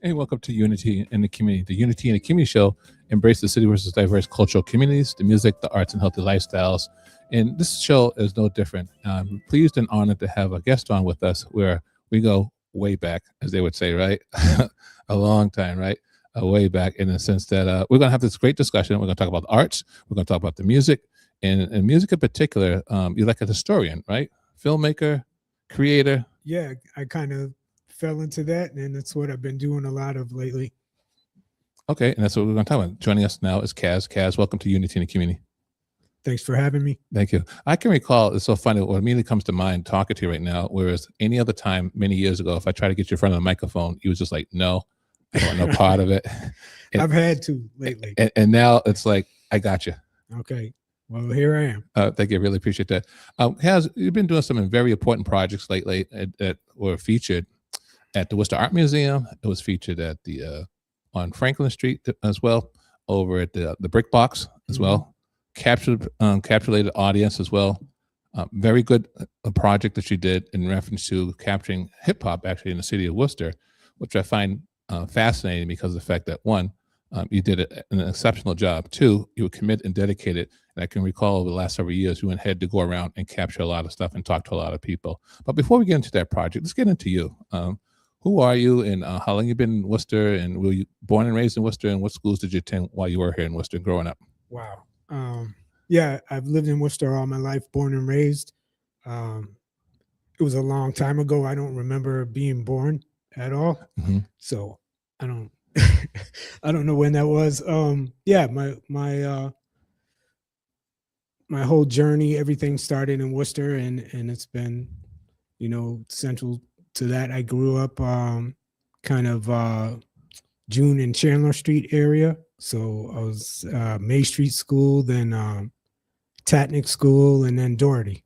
And welcome to Unity in the Community. The Unity in the Community show embraces the city versus diverse cultural communities, the music, the arts, and healthy lifestyles. And this show is no different. I'm pleased and honored to have a guest on with us where we go way back, as they would say, right? A long time, right? Way back in the sense that we're going to have this great discussion. We're going to talk about the arts. We're going to talk about the music. And music in particular, you're like a historian, right? Filmmaker, creator. Yeah, I kind of fell into that, and that's what I've been doing a lot of lately. Okay, and that's what we're going to talk about. Joining us now is Kaz. Kaz, welcome to Unity in the Community. Thanks for having me. Thank you. I can recall, it's so funny, what immediately comes to mind talking to you right now, whereas any other time, many years ago, if I try to get you in front of the microphone, you was just like, no, I don't want no part of it. And, I've had to lately. And now it's like, I got you. Okay. Well, here I am. Thank you. I really appreciate that. Kaz, you've been doing some very important projects lately that were featured at the Worcester Art Museum. It was featured at the on Franklin Street as well, over at the Brick Box as well. Captivated audience as well. Very good project that you did in reference to capturing hip hop actually in the city of Worcester, which I find fascinating because of the fact that one, you did an exceptional job. Two, you were committed and dedicated. And I can recall over the last several years, you went ahead to go around and capture a lot of stuff and talk to a lot of people. But before we get into that project, let's get into you. Who are you, and how long you been in Worcester, and were you born and raised in Worcester, and what schools did you attend while you were here in Worcester growing up? Wow. Yeah, I've lived in Worcester all my life, born and raised. It was a long time ago. I don't remember being born at all. So I don't I don't know when that was. Yeah, my whole journey, everything started in Worcester, and it's been, central to that. I grew up kind of June and Chandler Street area. So I was May Street School, then Tatnick School, and then Doherty.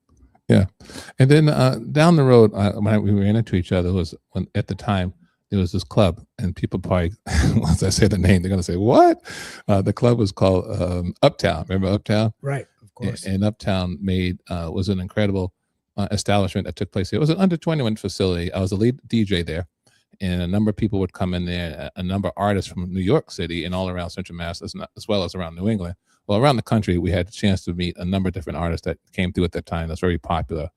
Yeah. And then down the road, when we ran into each other, was when at the time there was this club, and people probably, once I say the name, they're going to say, what? The club was called Uptown. Remember Uptown? Right, of course. And Uptown was an incredible establishment that took place here. It was an under 21 facility. I was a lead DJ there, and a number of people would come in there, a number of artists from New York City and all around Central Mass, as well as around New England. Well, around the country, we had a chance to meet a number of different artists that came through at that time. That's very popular.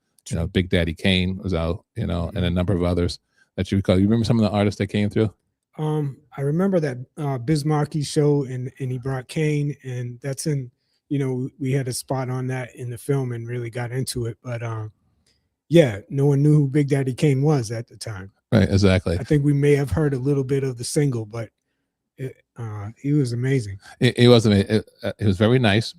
Big Daddy Kane was out, and a number of others that you recall. You remember some of the artists that came through? I remember that Bismarcky show, and he brought Kane, and that's in, we had a spot on that in the film and really got into it. But yeah, no one knew who Big Daddy Kane was at the time. Right, exactly. I think we may have heard a little bit of the single, but he was amazing. He was amazing. He was very nice,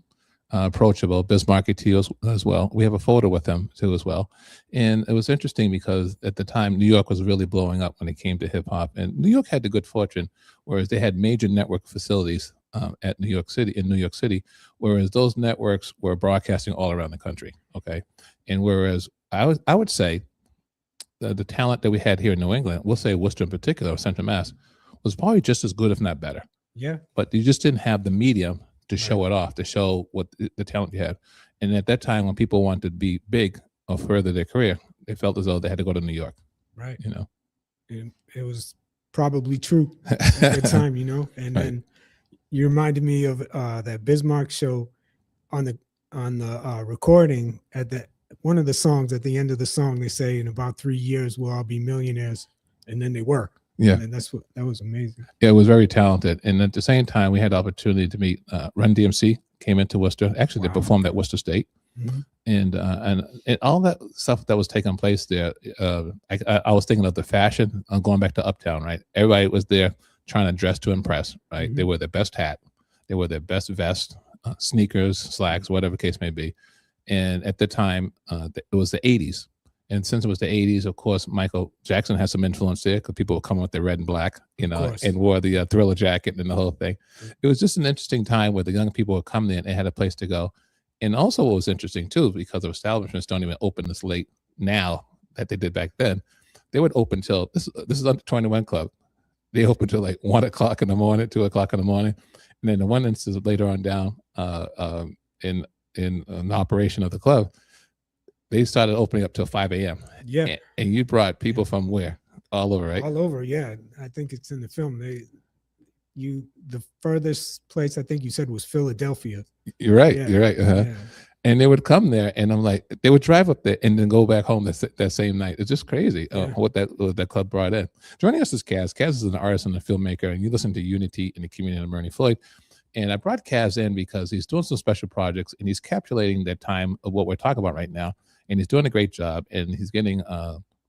approachable. Bismarcky to you as well. We have a photo with him too as well. And it was interesting because at the time, New York was really blowing up when it came to hip hop. And New York had the good fortune, whereas they had major network facilities in New York City, whereas those networks were broadcasting all around the country. Okay. And whereas I would say the talent that we had here in New England, we'll say Worcester in particular, or Central Mass, was probably just as good, if not better. Yeah. But you just didn't have the medium to show it off, to show what the talent you had. And at that time, when people wanted to be big or further their career, they felt as though they had to go to New York. Right. It was probably true at the time, And then you reminded me of that Bismarck show on the recording at one of the songs. At the end of the song, they say, in about 3 years, we'll all be millionaires. And then they were. Yeah. And that was amazing. Yeah, it was very talented. And at the same time, we had the opportunity to meet Run DMC came into Worcester. Actually, They performed at Worcester State. And all that stuff that was taking place there, I was thinking of the fashion, going back to Uptown, right? Everybody was there trying to dress to impress, right? They wore their best hat. They wore their best vest, sneakers, slacks, whatever case may be. And at the time, it was the 80s. And since it was the 80s, of course, Michael Jackson had some influence there because people were coming with their red and black, and wore the Thriller jacket and the whole thing. It was just an interesting time where the young people would come there and they had a place to go. And also what was interesting too, because of establishments don't even open this late now that they did back then, they would open till, this is under 21 club. They open till like 1 o'clock in the morning, 2 o'clock in the morning. And then the one instance later on down in the operation of the club, they started opening up till 5 a.m. Yeah. And you brought people from where? all over, right? All over, yeah. I think it's in the film. The furthest place I think you said was Philadelphia. You're right. Yeah, You're right. yeah. And they would come there, and I'm like, they would drive up there and then go back home that same night. It's just crazy Yeah. what that club brought in. Joining us is Kaz. Kaz is an artist and a filmmaker, and you listen to Unity in the Community of Ernie Floyd. And I brought Kaz in because he's doing some special projects, and he's capsulating that time of what we're talking about right now. And he's doing a great job, and he's getting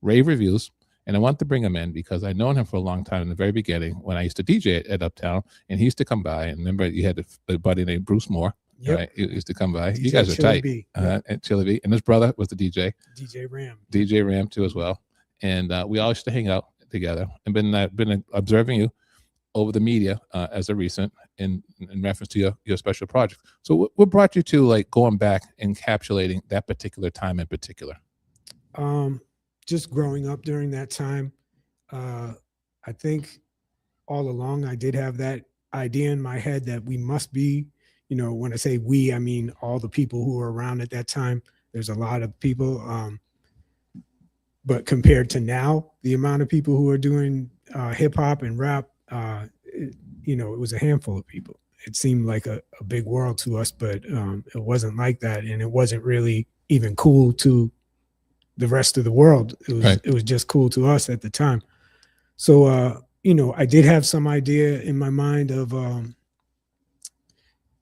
rave reviews. And I want to bring him in because I've known him for a long time in the very beginning when I used to DJ at Uptown, and he used to come by. And remember, you had a buddy named Bruce Moore. Yep. Right, he used to come by. DJ You guys are Chili tight. B. And Chili B. And his brother was the DJ. DJ Ram too as well. And we all used to hang out together. And been observing you over the media as a recent in reference to your special project. So what brought you to like going back and encapsulating that particular time in particular? Just growing up during that time. I think all along I did have that idea in my head that we must be, when I say we, I mean all the people who were around at that time. There's a lot of people, but compared to now, the amount of people who are doing hip hop and rap, it was a handful of people. It seemed like a big world to us, but it wasn't like that, and it wasn't really even cool to the rest of the world. It was just cool to us at the time. So I did have some idea in my mind of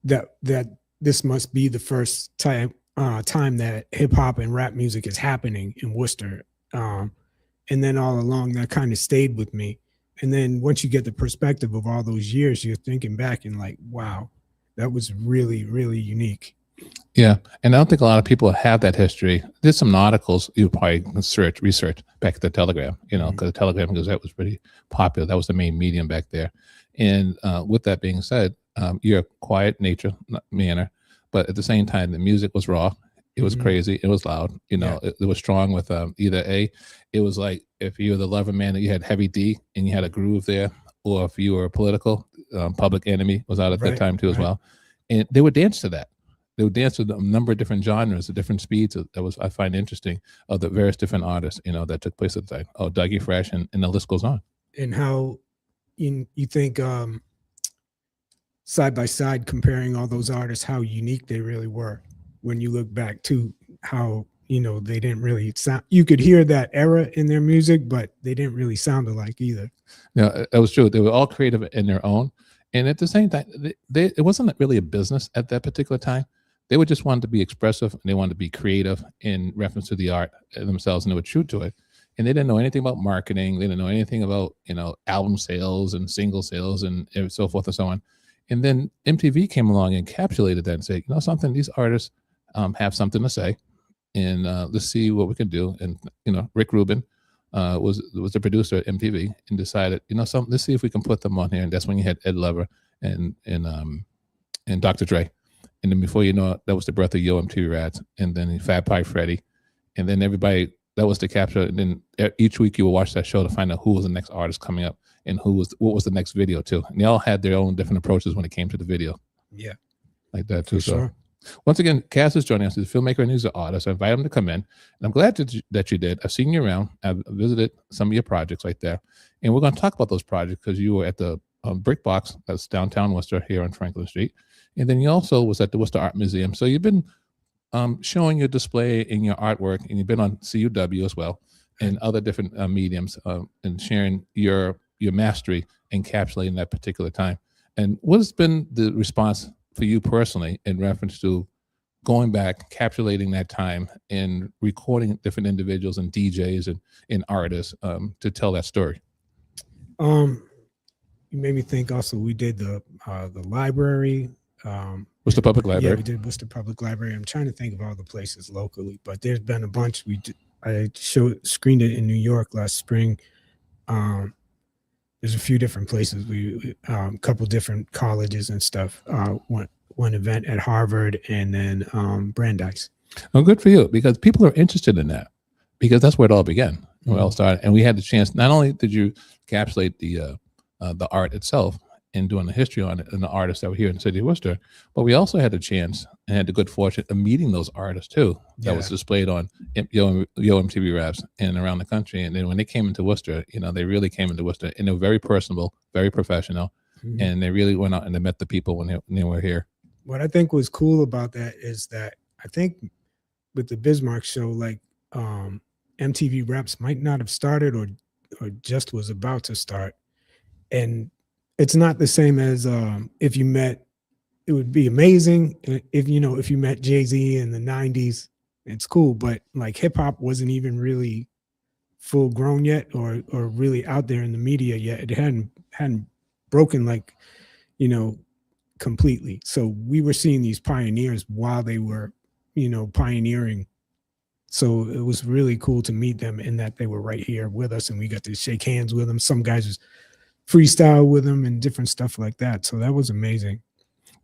that this must be the first time that hip hop and rap music is happening in Worcester. And then all along that kind of stayed with me. And then once you get the perspective of all those years, you're thinking back and like, wow, that was really, really unique. Yeah. And I don't think a lot of people have that history. There's some articles you probably research back at the Telegram, because the Telegram Gazette was pretty popular. That was the main medium back there. And with that being said, you're a quiet manner, but at the same time, the music was raw. It was crazy. It was loud. It was strong with it was like if you were the lover man, that you had Heavy D and you had a groove there, or if you were a political, Public Enemy was out at that time too as well. And they would dance to that. They would dance to a number of different genres, at different speeds. I find interesting of the various different artists, that took place at the time. Oh, Dougie Fresh, and the list goes on. And how you think side by side, comparing all those artists, how unique they really were when you look back to how, they didn't really sound, you could hear that era in their music, but they didn't really sound alike either. Yeah, that was true. They were all creative in their own. And at the same time, it wasn't really a business at that particular time. They would just want to be expressive, and they wanted to be creative in reference to the art themselves, and they were true to it. And they didn't know anything about marketing. They didn't know anything about, album sales and single sales and so forth and so on. And then MTV came along and encapsulated that and said, something, these artists have something to say, and let's see what we can do. And, Rick Rubin was the producer at MTV and decided, let's see if we can put them on here. And that's when you had Ed Lover and Dr. Dre. And then before you know it, that was the birth of Yo MTV Rads, and then Fat Pie Freddy, and then everybody, that was the capture. And then each week you would watch that show to find out who was the next artist coming up and what was the next video too. And they all had their own different approaches when it came to the video. Yeah, like that too. So sure. Once again, Kaz is joining us. He's a filmmaker and he's an artist. I invited him to come in, and I'm glad that you did. I've seen you around. I've visited some of your projects right there, and we're going to talk about those projects because you were at the Brick Box, that's downtown Worcester here on Franklin Street. And then you also was at the Worcester Art Museum. So you've been showing your display and your artwork, and you've been on CUW as well, and other different mediums, and sharing your mastery, encapsulating that particular time. And what has been the response for you personally in reference to going back, encapsulating that time, and recording different individuals and DJs and artists to tell that story? You made me think also, we did the library. Worcester Public Library. Yeah, we did Worcester Public Library. I'm trying to think of all the places locally, but there's been a bunch. I screened it in New York last spring. There's a few different places. We couple different colleges and stuff. One event at Harvard, and then Brandeis. Oh, good for you, because people are interested in that, because that's where it all began. Where it all started, and we had the chance. Not only did you encapsulate the art itself and doing the history on it and the artists that were here in the city of Worcester. But we also had the chance and had the good fortune of meeting those artists too. That was displayed on Yo MTV Raps and around the country. And then when they came into Worcester, they really came into Worcester, and they were very personable, very professional, and they really went out and they met the people when they were here. What I think was cool about that is that I think with the Bismarck show, like MTV Raps might not have started or just was about to start. And it's not the same as if you met, it would be amazing if you met Jay-Z in the 90s, it's cool, but like hip hop wasn't even really full grown yet or really out there in the media yet. It hadn't broken like, completely. So we were seeing these pioneers while they were, pioneering. So it was really cool to meet them in that they were right here with us and we got to shake hands with them. Some guys was freestyle with them and different stuff like that. So that was amazing.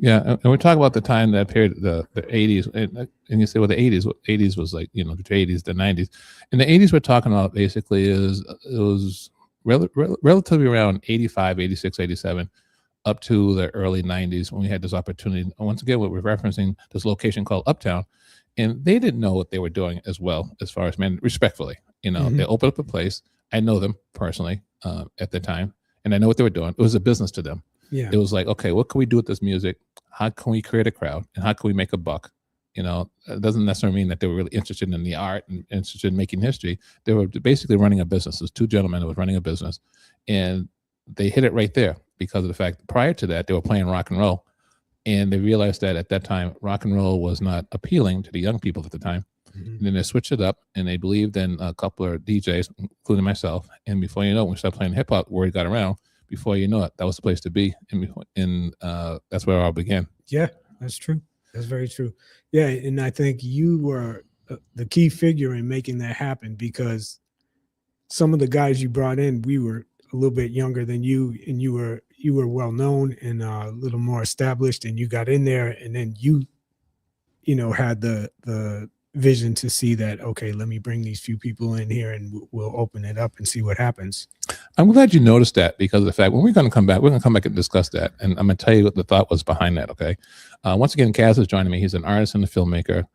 Yeah, and we're talking about the time, that period, the 80s, and you say, well, the 80s was like, the 80s, the 90s. In the 80s, we're talking about basically it was relatively around 85, 86, 87, up to the early 90s when we had this opportunity. And once again, we're referencing this location called Uptown, and they didn't know what they were doing as well, as far as, respectfully. They opened up a place. I know them personally at the time, and I know what they were doing. It was a business to them. Yeah. It was like, okay, what can we do with this music? How can we create a crowd? And how can we make a buck? It doesn't necessarily mean that they were really interested in the art and interested in making history. They were basically running a business. There's two gentlemen who were running a business, and they hit it right there because of the fact that prior to that, they were playing rock and roll. And they realized that at that time, rock and roll was not appealing to the young people at the time. And then they switched it up, and they believed in a couple of DJs, including myself. And before you know it, when we started playing hip hop, word got around. Before you know it, that was the place to be, and that's where it all began. Yeah, that's true. That's very true. Yeah, and I think you were the key figure in making that happen, because some of the guys you brought in, we were a little bit younger than you, and you were well known and a little more established, and you got in there, and then you had the vision to see that, okay, let me bring these few people in here and we'll open it up and see what happens. I'm glad you noticed that, because of the fact when we're going to come back and discuss that, and I'm going to tell you what the thought was behind that. Okay, once again, Kaz is joining me. He's an artist and a filmmaker,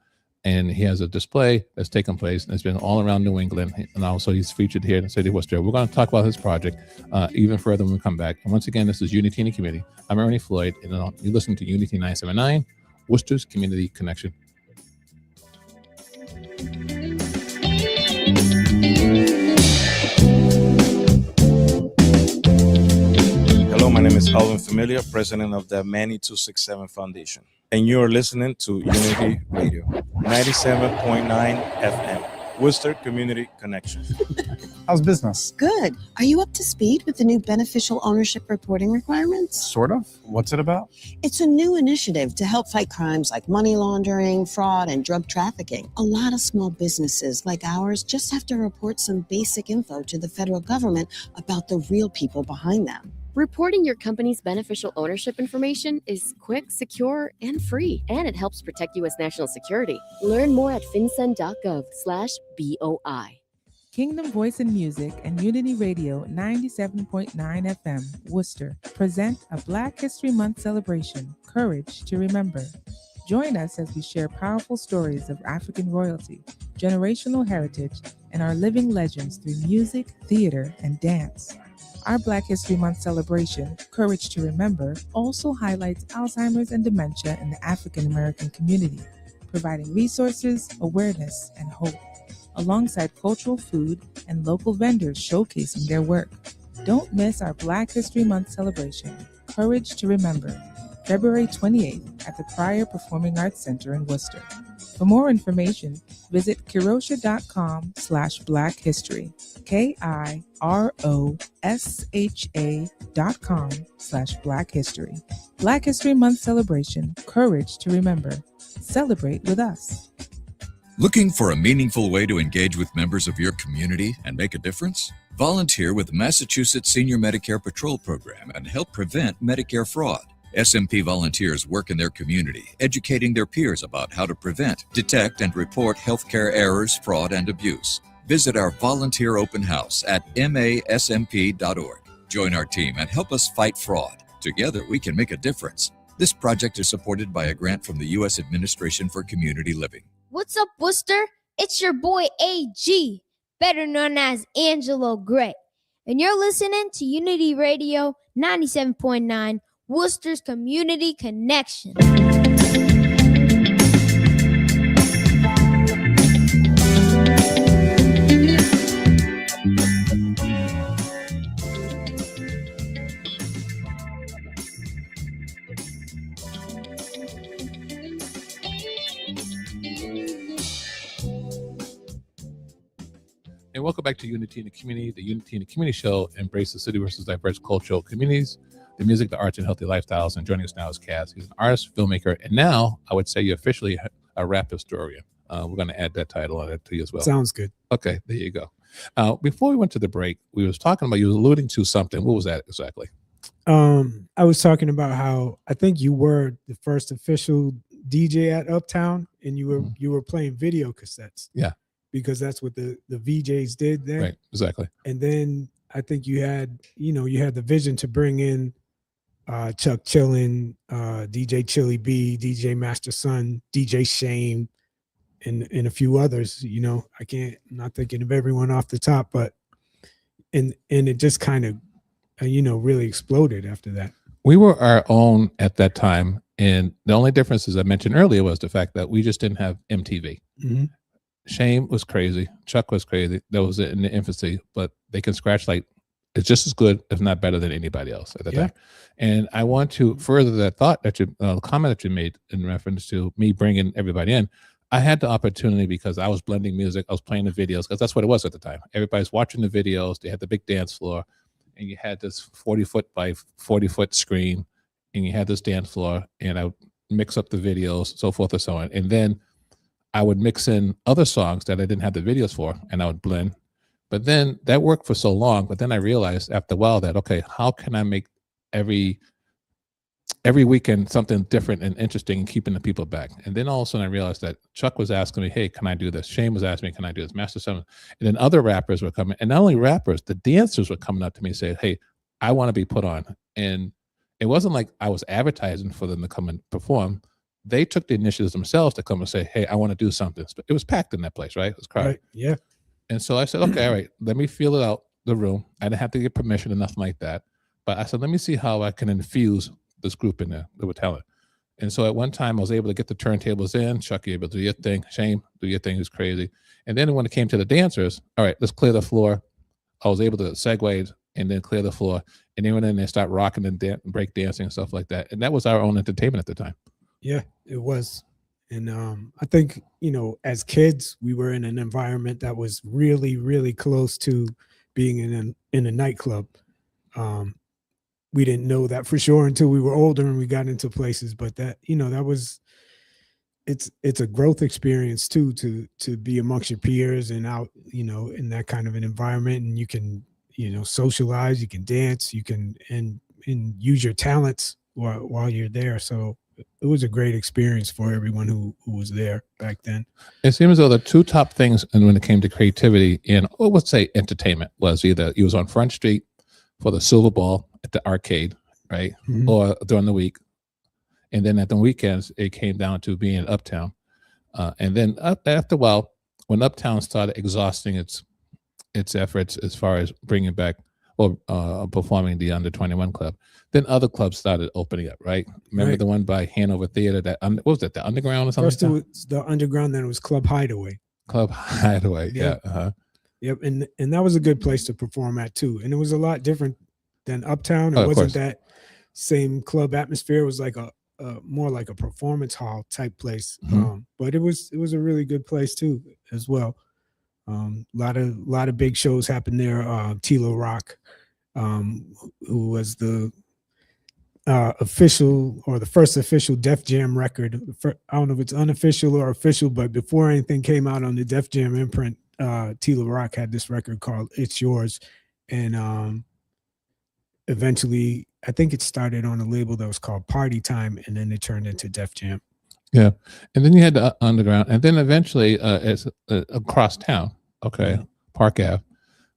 and he has a display that's taken place and it's been all around New England, and also he's featured here in the city of Worcester. We're going to talk about his project even further when we come back. And once again, this is Unity in the Community. I'm Ernie Floyd, and you're listening to Unity 979, Worcester's Community Connection. Hello, my name is Alvin Familia, president of the Manny 267 Foundation, and you are listening to Unity Radio, 97.9 FM, Worcester Community Connection. How's business? Good. Are you up to speed with the new beneficial ownership reporting requirements? Sort of. What's it about? It's a new initiative to help fight crimes like money laundering, fraud, and drug trafficking. A lot of small businesses like ours just have to report some basic info to the federal government about the real people behind them. Reporting your company's beneficial ownership information is quick, secure, and free, and it helps protect U.S. national security. Learn more at fincen.gov/BOI. Kingdom Voice and Music and Unity Radio 97.9 FM, Worcester, present a Black History Month celebration, Courage to Remember. Join us as we share powerful stories of African royalty, generational heritage, and our living legends through music, theater, and dance. Our Black History Month celebration, Courage to Remember, also highlights Alzheimer's and dementia in the African American community, providing resources, awareness, and hope, alongside cultural food and local vendors showcasing their work. Don't miss our Black History Month celebration, Courage to Remember, February 28th at the Pryor Performing Arts Center in Worcester. For more information, visit kirosha.com/Black History, KIROSHA.com/Black History. Black History Month celebration, Courage to Remember. Celebrate with us. Looking for a meaningful way to engage with members of your community and make a difference? Volunteer with the Massachusetts Senior Medicare Patrol Program and help prevent Medicare fraud. SMP volunteers work in their community, educating their peers about how to prevent, detect, and report healthcare errors, fraud, and abuse. Visit our volunteer open house at masmp.org. Join our team and help us fight fraud. Together, we can make a difference. This project is supported by a grant from the U.S. Administration for Community Living. What's up, Worcester? It's your boy AG, better known as Angelo Gray. And you're listening to Unity Radio 97.9, Worcester's Community Connection. And welcome back to Unity in the Community. The Unity in the Community show embraces city versus diverse cultural communities, the music, the arts, and healthy lifestyles. And joining us now is Kaz. He's an artist, filmmaker, and now I would say you're officially a rap historian. We're going to add that title on it to you as well. Sounds good. Okay, there you go. Before we went to the break, we was talking about, you were alluding to something. What was that exactly? I was talking about how I think you were the first official DJ at Uptown, and you were playing video cassettes. Yeah. Because that's what the VJs did then. Right, exactly. And then I think you had the vision to bring in Chuck Chillin, DJ Chili B, DJ Master Son, DJ Shame, and a few others. I'm not thinking of everyone off the top, but and it just kind of really exploded after that. We were our own at that time, and the only difference, as I mentioned earlier, was the fact that we just didn't have MTV. Mm-hmm. Shame was crazy. Chuck was crazy. That was in the infancy, but they can scratch like it's just as good, if not better, than anybody else at the time. And I want to further that thought that comment that you made in reference to me bringing everybody in. I had the opportunity because I was blending music. I was playing the videos because that's what it was at the time. Everybody's watching the videos. They had the big dance floor, and you had this 40-foot by 40-foot screen, and you had this dance floor, and I would mix up the videos, so forth and so on. And then I would mix in other songs that I didn't have the videos for, and I would blend. But then that worked for so long. But then I realized after a while that, okay, how can I make every weekend something different and interesting and keeping the people back? And then all of a sudden I realized that Chuck was asking me, hey, can I do this? Shane was asking me, can I do this? Master Son. And then other rappers were coming. And not only rappers, the dancers were coming up to me and say, hey, I want to be put on. And it wasn't like I was advertising for them to come and perform. They took the initiatives themselves to come and say, hey, I want to do something. It was packed in that place, right? It was crowded. Right. Yeah. And so I said, okay, all right, let me feel it out the room. I didn't have to get permission or nothing like that. But I said, let me see how I can infuse this group in there that were talent. And so at one time I was able to get the turntables in. Chuck, you able to do your thing. Shane, do your thing. It was crazy. And then when it came to the dancers, all right, let's clear the floor. I was able to segue and then clear the floor. And then went in and start rocking and break dancing and stuff like that. And that was our own entertainment at the time. Yeah, it was. And I think, as kids, we were in an environment that was really, really close to being in a nightclub. We didn't know that for sure until we were older and we got into places. But that, that was, it's a growth experience too, to be amongst your peers and out, in that kind of an environment. And you can, socialize, you can dance, you can, and use your talents while you're there. So it was a great experience for everyone who was there back then. It seems as though the two top things, and when it came to creativity and let's say entertainment, was either you was on Front Street for the Silver Ball at the arcade, right, or during the week, and then at the weekends it came down to being in Uptown, and then after a while, when Uptown started exhausting its efforts as far as bringing back or performing the under 21 club, then other clubs started opening up, right? Remember the one by Hanover Theater, that what was that, the Underground or something? First it was the Underground, then it was Club Hideaway. Club Hideaway, yeah. Yep, and that was a good place to perform at too. And it was a lot different than Uptown. It wasn't that same club atmosphere. It was like a more like a performance hall type place. But it was a really good place too as well. A lot of big shows happened there. Tilo Rock, who was the official or the first official Def Jam record. I don't know if it's unofficial or official, but before anything came out on the Def Jam imprint, Tilo Rock had this record called It's Yours. And eventually, I think it started on a label that was called Party Time, and then it turned into Def Jam. Yeah. And then you had the Underground, and then eventually it's across town, Park Ave,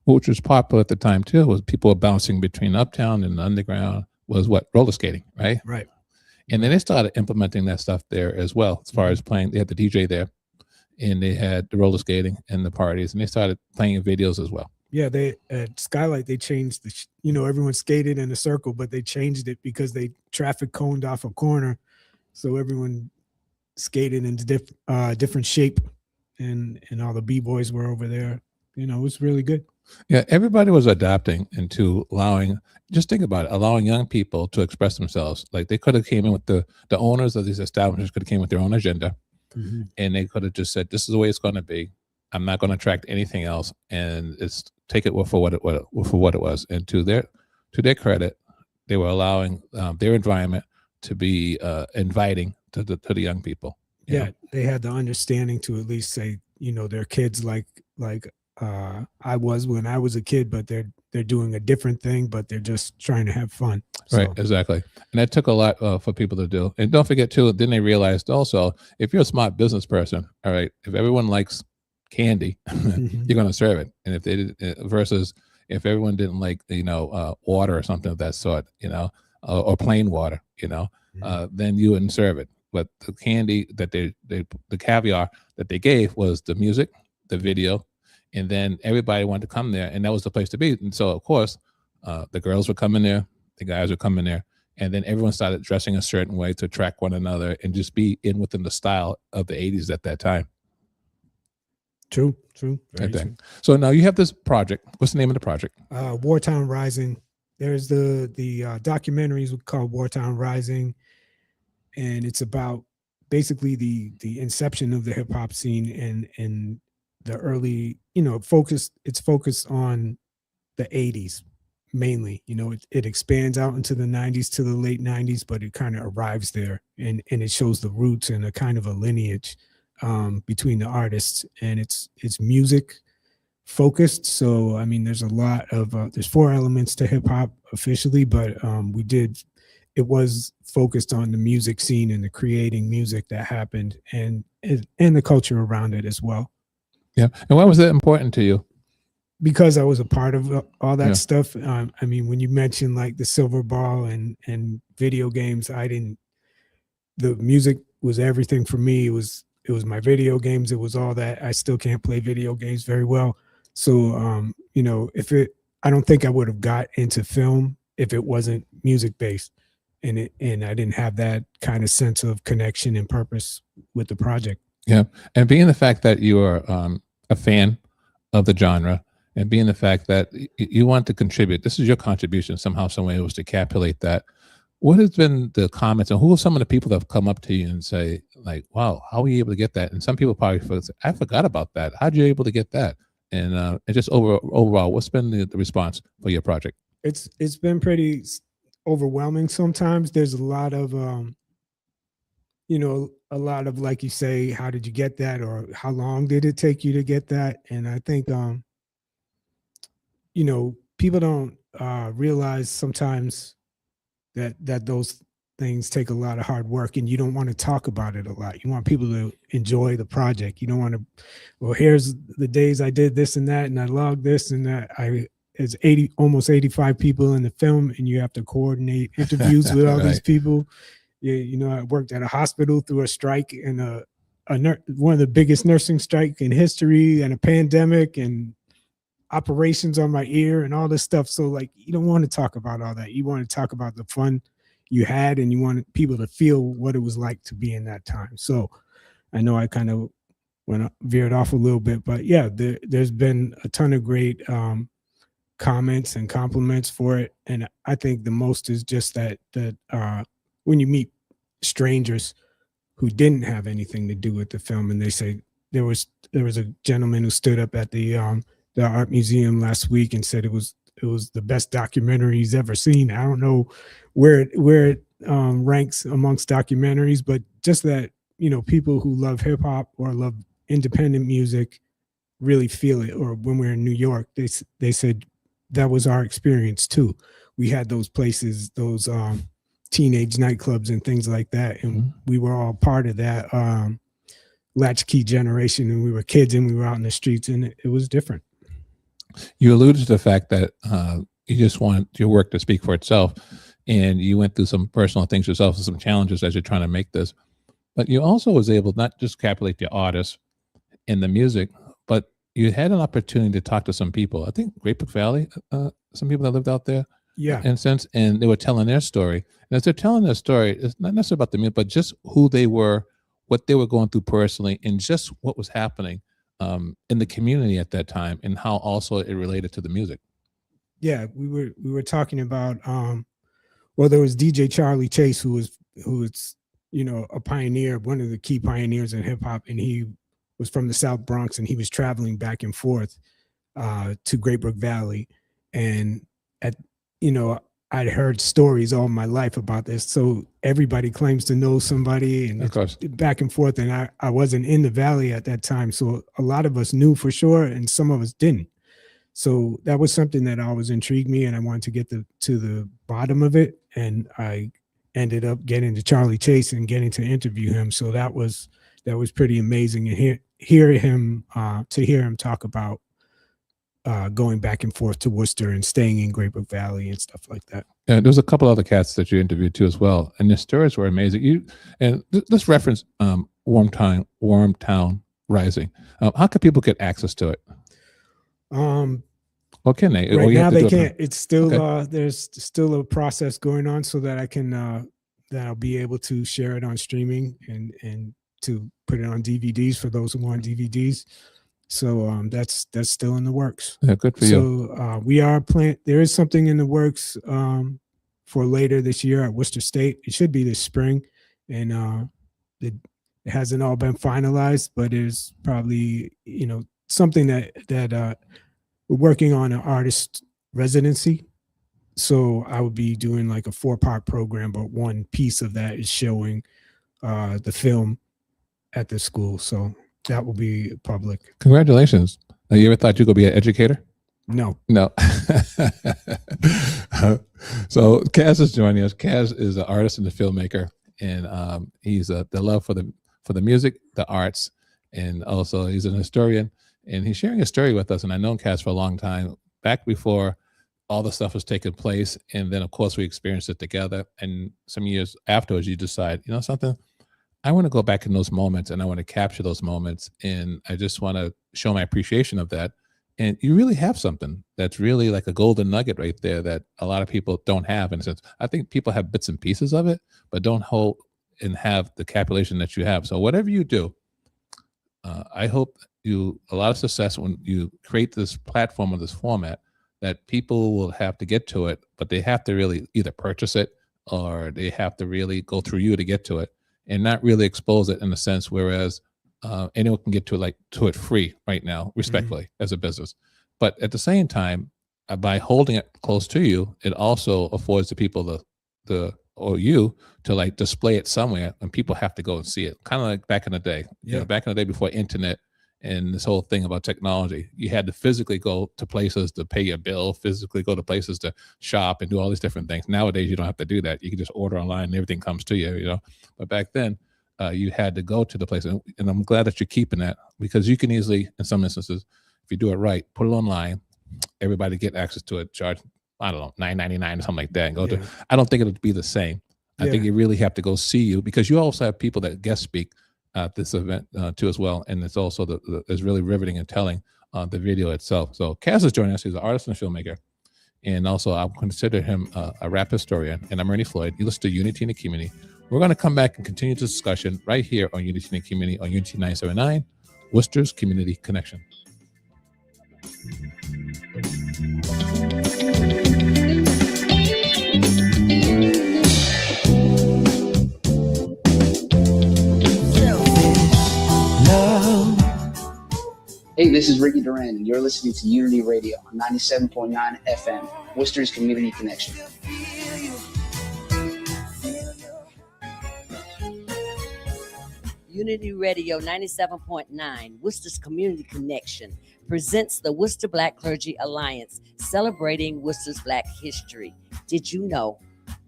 which was popular at the time too, was people were bouncing between Uptown and the Underground, was what? Roller skating, right? Right. And then they started implementing that stuff there as well, as far as playing. They had the DJ there, and they had the roller skating and the parties, and they started playing videos as well. Yeah, they at Skylight they changed everyone skated in a circle, but they changed it because they traffic coned off a corner, so everyone skated in different shape, and all the b-boys were over there. It was really good. Yeah, everybody was adapting into allowing. Just think about it, allowing young people to express themselves. Like they could have came in with the owners of these establishments could have came with their own agenda, and they could have just said, "This is the way it's going to be. I'm not going to attract anything else," and it's take it for what it was. And to their credit, they were allowing their environment to be inviting to the young people. Yeah, they had the understanding to at least say, they're kids like I was when I was a kid, but they're doing a different thing, but they're just trying to have fun. Right, exactly. And that took a lot for people to do. And don't forget too, then they realized also, if you're a smart business person, all right, if everyone likes candy, you're going to serve it. And if they did, versus if everyone didn't like, water or something of that sort, or plain water, then you wouldn't serve it. But the candy that the caviar that they gave was the music, the video, and then everybody wanted to come there, and that was the place to be. And so, of course, the girls were coming there, the guys were coming there, and then everyone started dressing a certain way to attract one another and just be within the style of the 80s at that time. True. Very true. So now you have this project. What's the name of the project? Wortown Rising. There's the documentaries called Wortown Rising, and it's about basically the inception of the hip hop scene and the early, it's focused on the 80s mainly. It expands out into the 90s to the late 90s, but it kind of arrives there, and it shows the roots and a kind of a lineage between the artists, and it's music focused. So there's a lot of there's 4 elements to hip hop officially, but it was focused on the music scene and the creating music that happened and the culture around it as well. Yeah. And why was that important to you? Because I was a part of all that stuff. When you mentioned like the silver ball and video games, the music was everything for me. It was my video games. It was all that. I still can't play video games very well. So, I don't think I would have got into film if it wasn't music based, and I didn't have that kind of sense of connection and purpose with the project. Yeah. And being the fact that you are a fan of the genre, and being the fact that you want to contribute, this is your contribution somehow, some way, was to capitulate that. What has been the comments, and who are some of the people that have come up to you and say, like, wow, how were you able to get that? And some people probably feel, I forgot about that. How'd you able to get that? And just overall, what's been the response for your project? It's been pretty overwhelming sometimes. There's a lot of, like you say, how did you get that? Or how long did it take you to get that? And I think, people don't realize sometimes that those things take a lot of hard work, and you don't want to talk about it a lot. You want people to enjoy the project. You don't want to, well, here's the days I did this and that, and I logged this and that. It's almost 85 people in the film, and you have to coordinate interviews with all these people. I worked at a hospital through a strike and one of the biggest nursing strike in history, and a pandemic, and operations on my ear and all this stuff. So like, you don't want to talk about all that. You want to talk about the fun you had, and you want people to feel what it was like to be in that time. So I know I kind of veered off a little bit, but yeah, there's been a ton of great comments and compliments for it. And I think the most is just that when you meet strangers who didn't have anything to do with the film, and they say, there was a gentleman who stood up at the art museum last week and said it was the best documentary he's ever seen. I don't know where it ranks amongst documentaries, but just that, people who love hip hop or love independent music really feel it. Or when we're in New York, they said that was our experience too. We had those places, those teenage nightclubs and things like that, and we were all part of that latchkey generation, and we were kids and we were out in the streets, and it was different. You alluded to the fact that you just want your work to speak for itself. and you went through some personal things yourself, some challenges as you're trying to make this. But you also was able not just captivate the artists in the music, but you had an opportunity to talk to some people. I think Great Brook Valley, some people that lived out there, Yeah. in a sense, and they were telling their story. And as they're telling their story, it's not necessarily about the music, but just who they were, what they were going through personally, and just what was happening in the community at that time, and how also it related to the music. Yeah, we were talking about well, there was DJ Charlie Chase, who was a pioneer, one of the key pioneers in hip hop, and he was from the South Bronx, and he was traveling back and forth to Great Brook Valley, and I'd heard stories all my life about this. So everybody claims to know somebody, and Of course. back and forth. And I wasn't in the valley at that time, so a lot of us knew for sure, and some of us didn't. So that was something that always intrigued me, and I wanted to get to the bottom of it. And I ended up getting to Charlie Chase and getting to interview him. So that was pretty amazing. And hear him talk about going back and forth to Worcester and staying in Great Brook Valley and stuff like that. And there's a couple other cats that you interviewed too as well, and the stories were amazing. Let's reference Wortown Rising. How can people get access to it? Well, can they? Right now they do can't. It's still Okay. there's still a process going on so that I can that I'll be able to share it on streaming and to put it on DVDs for those who want DVDs. So that's still in the works. Yeah, good for you. So we are there is something in the works for later this year at Worcester State. It should be this spring, and it hasn't all been finalized, but it's probably something that we're working on an artist residency. So I would be doing like a 4-part program, but one piece of that is showing the film at the school. So that will be public. Congratulations. You ever thought you could be an educator? No. So Kaz is joining us. Kaz is an artist and a filmmaker, and he's the love for the music, the arts, and also he's an historian. And he's sharing a story with us. And I've known Kaz for a long time, back before all the stuff was taking place. And then, of course, we experienced it together. And some years afterwards, you decide, something, I want to go back in those moments, and I want to capture those moments. And I just want to show my appreciation of that. And you really have something that's really like a golden nugget right there that a lot of people don't have. In a sense, I think people have bits and pieces of it, but don't hold and have the capulation that you have. So whatever you do, I hope you a lot of success when you create this platform or this format, that people will have to get to it, but they have to really either purchase it or they have to really go through you to get to it, and not really expose it in a sense. Whereas anyone can get to it free right now, respectfully, as a business. But at the same time, by holding it close to you, it also affords the people or you to display it somewhere, and people have to go and see it. Kind of like back in the day, back in the day before internet and this whole thing about technology, you had to physically go to places to pay your bill, physically go to places to shop and do all these different things. Nowadays, you don't have to do that. You can just order online and everything comes to you, But back then, you had to go to the place. And I'm glad that you're keeping that, because you can easily, in some instances, if you do it right, put it online, everybody get access to it, charge, I don't know, $9.99 or something like that, and go to. I don't think it'll be the same. I think you really have to go see you, because you also have people that guest speak at this event too as well, and it's also is really riveting and telling the video itself. So Kaz is joining us. He's an artist and a filmmaker, and also I consider him a rap historian. And I'm Ernie Floyd. You listen to Unity in the Community. We're going to come back and continue this discussion right here on Unity in the Community on Unity 979, Worcester's Community Connection. Hey, this is Ricky Duran, and you're listening to Unity Radio on 97.9 FM, Worcester's Community Connection. Unity Radio 97.9, Worcester's Community Connection, presents the Worcester Black Clergy Alliance, celebrating Worcester's Black history. Did you know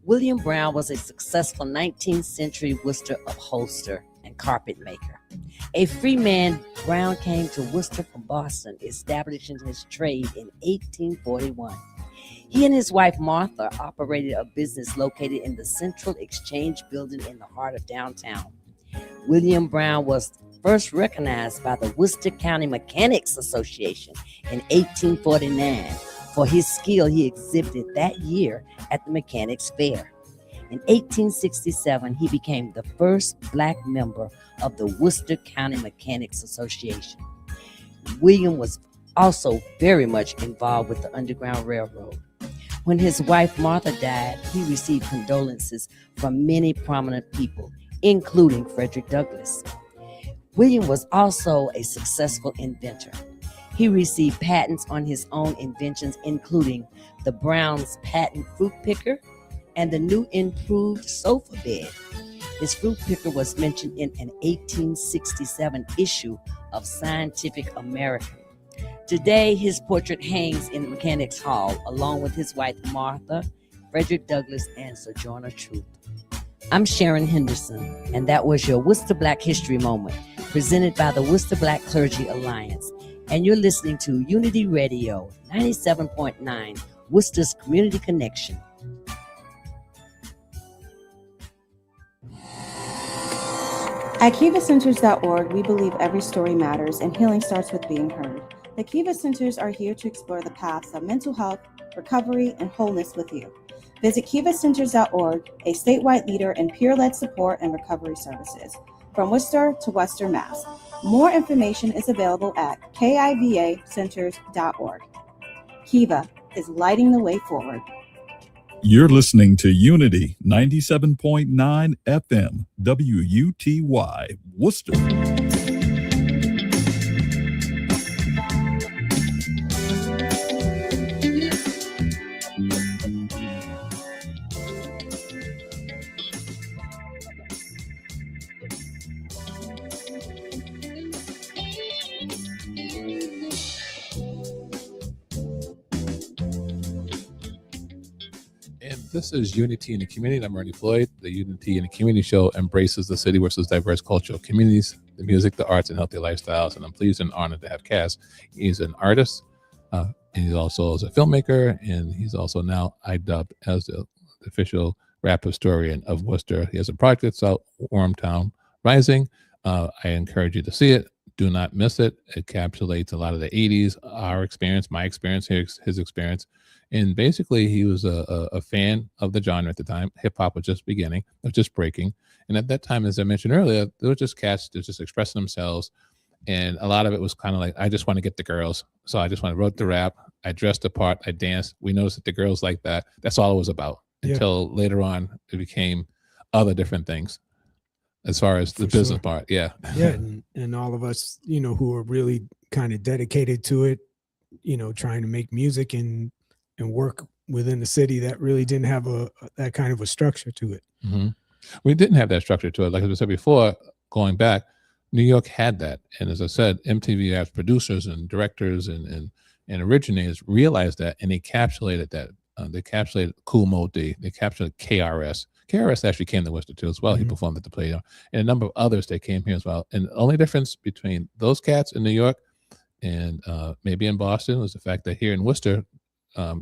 William Brown was a successful 19th century Worcester upholsterer and carpet maker? A free man, Brown came to Worcester from Boston, establishing his trade in 1841. He and his wife Martha operated a business located in the Central Exchange Building in the heart of downtown. William Brown was first recognized by the Worcester County Mechanics Association in 1849 for his skill he exhibited that year at the Mechanics Fair. In 1867, he became the first Black member of the Worcester County Mechanics Association. William was also very much involved with the Underground Railroad. When his wife Martha died, he received condolences from many prominent people, including Frederick Douglass. William was also a successful inventor. He received patents on his own inventions, including the Brown's patent fruit picker and the new improved sofa bed. His fruit picker was mentioned in an 1867 issue of Scientific American. Today, his portrait hangs in the Mechanics Hall, along with his wife Martha, Frederick Douglass, and Sojourner Truth. I'm Sharon Henderson, and that was your Worcester Black History Moment, presented by the Worcester Black Clergy Alliance. And you're listening to Unity Radio 97.9, Worcester's Community Connection. At KivaCenters.org, we believe every story matters and healing starts with being heard. The Kiva Centers are here to explore the paths of mental health, recovery, and wholeness with you. Visit KivaCenters.org, a statewide leader in peer-led support and recovery services, from Worcester to Western Mass. More information is available at KIVACenters.org. Kiva is lighting the way forward. You're listening to Unity 97.9 FM, WUTY, Worcester. This is Unity in the Community. I'm Ernie Floyd. The Unity in the Community show embraces the city Worcester's diverse cultural communities, the music, the arts, and healthy lifestyles. And I'm pleased and honored to have Kaz. He's an artist, and he's also as a filmmaker, and he's also now dubbed as the official rap historian of Worcester. He has a project that's out, Wortown Rising. I encourage you to see it. Do not miss it. It encapsulates a lot of the 80s, our experience, my experience, his experience. And basically, he was a fan of the genre at the time. Hip hop was just beginning, was just breaking. And at that time, as I mentioned earlier, there were just cats that were just expressing themselves. And a lot of it was kind of like, I just want to get the girls. So I just wrote the rap. I dressed the part. I danced. We noticed that the girls like that. That's all it was about. Until later on, it became other different things as far as the business part. Yeah. Yeah. And all of us, who are really kind of dedicated to it, trying to make music and work within the city that really didn't have that kind of a structure to it. Mm-hmm. We didn't have that structure to it. Like I said before, going back, New York had that. And as I said, MTV as producers and directors and originators realized that, and they encapsulated that. They encapsulated Cool Mode D. They encapsulated KRS. KRS actually came to Worcester too as well. Mm-hmm. He performed at the Play-Doh. And a number of others that came here as well. And the only difference between those cats in New York and maybe in Boston was the fact that here in Worcester,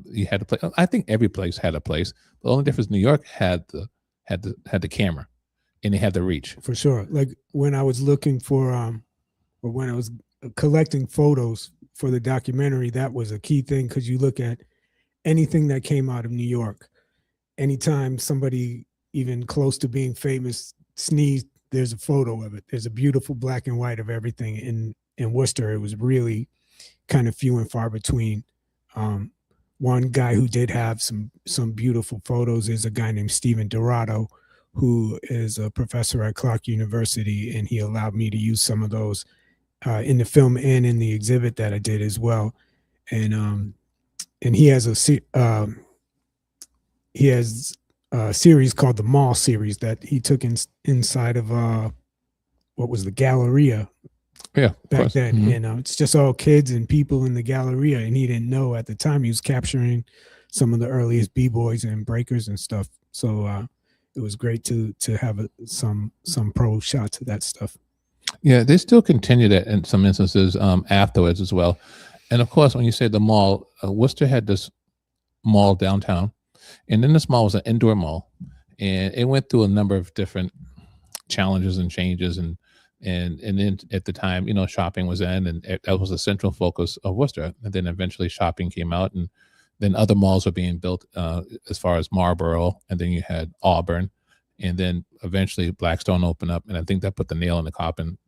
you had to play. I think every place had a place. The only difference, New York had the camera, and they had the reach. For sure. Like when I was looking for, or when I was collecting photos for the documentary, that was a key thing, because you look at anything that came out of New York. Anytime somebody even close to being famous sneezed, there's a photo of it. There's a beautiful black and white of everything. In Worcester, it was really kind of few and far between. One guy who did have some beautiful photos is a guy named Stephen Dorado, who is a professor at Clark University, and he allowed me to use some of those in the film and in the exhibit that I did as well. And he has a series called the Mall series that he took inside of what was the Galleria. Yeah, back then. Mm-hmm. It's just all kids and people in the Galleria, and he didn't know at the time he was capturing some of the earliest b-boys and breakers and stuff. So it was great to have some pro shots of that stuff. Yeah, they still continue that in some instances afterwards as well. And of course, when you say the mall, Worcester had this mall downtown, and then this mall was an indoor mall, and it went through a number of different challenges and changes, and then at the time, shopping was in, and that was the central focus of Worcester. And then eventually shopping came out, and then other malls were being built as far as Marlborough, and then you had Auburn, and then eventually Blackstone opened up, and I think that put the nail in the coffin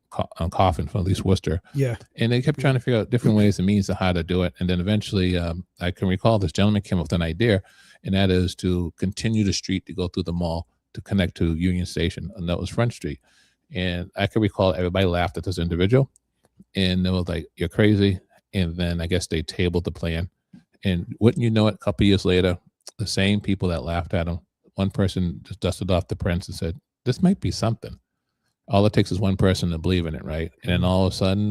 for at least Worcester. Yeah. And they kept trying to figure out different ways and means of how to do it. And then eventually, I can recall this gentleman came up with an idea, and that is to continue the street to go through the mall to connect to Union Station, and that was Front Street. And I can recall everybody laughed at this individual, and they was like, "You're crazy." And then I guess they tabled the plan. And wouldn't you know it, a couple years later, the same people that laughed at him, one person just dusted off the prints and said, "This might be something." All it takes is one person to believe in it, right? And then all of a sudden,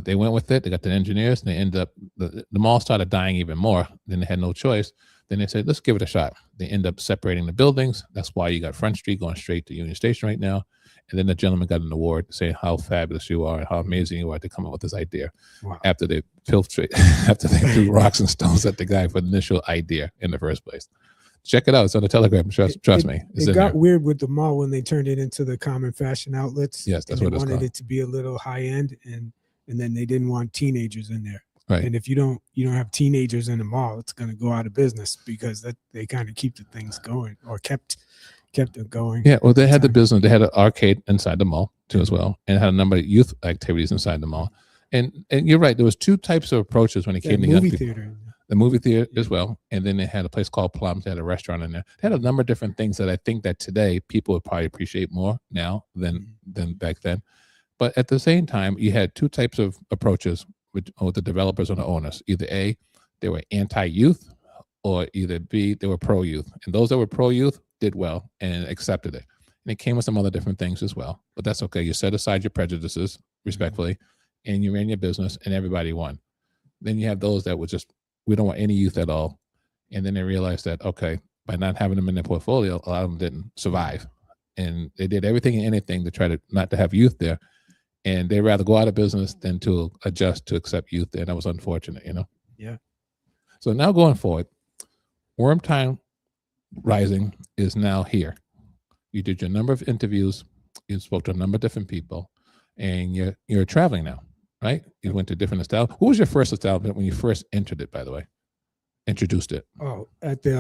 they went with it. They got the engineers, and they ended up, the mall started dying even more. Then they had no choice. Then they said, let's give it a shot. They end up separating the buildings. That's why you got Front Street going straight to Union Station right now. And then the gentleman got an award saying how fabulous you are and how amazing you are to come up with this idea. Wow. After they threw rocks and stones at the guy for the initial idea in the first place. Check it out. It's on the Telegram. Trust me. It got weird with the mall when they turned it into the common fashion outlets. Yes, that's what it's called. They wanted it to be a little high end, and then they didn't want teenagers in there. Right. And if you don't have teenagers in the mall, it's going to go out of business, because they kind of keep the things going, or kept it going. Yeah, well, they had the business. They had an arcade inside the mall too, as well, and had a number of youth activities inside the mall. And you're right. There was two types of approaches when it came to young people. Theater. The movie theater as well, and then they had a place called Plums. They had a restaurant in there. They had a number of different things that I think that today people would probably appreciate more now than back then. But at the same time, you had two types of approaches with the developers and the owners. Either A, they were anti-youth, or either B, they were pro-youth. And those that were pro-youth did well and accepted it. And it came with some other different things as well. But that's okay. You set aside your prejudices respectfully, and you ran your business, and everybody won. Then you have those that were just, we don't want any youth at all. And then they realized that, okay, by not having them in their portfolio, a lot of them didn't survive. And they did everything and anything to try to not to have youth there. And they'd rather go out of business than to adjust to accept youth there. And that was unfortunate, Yeah. So now going forward, Wortown Rising is now here. You did your number of interviews. You spoke to a number of different people. And you're traveling now, right? You went to different establishments. Who was your first establishment when you first entered it, by the way? Introduced it? Oh, at the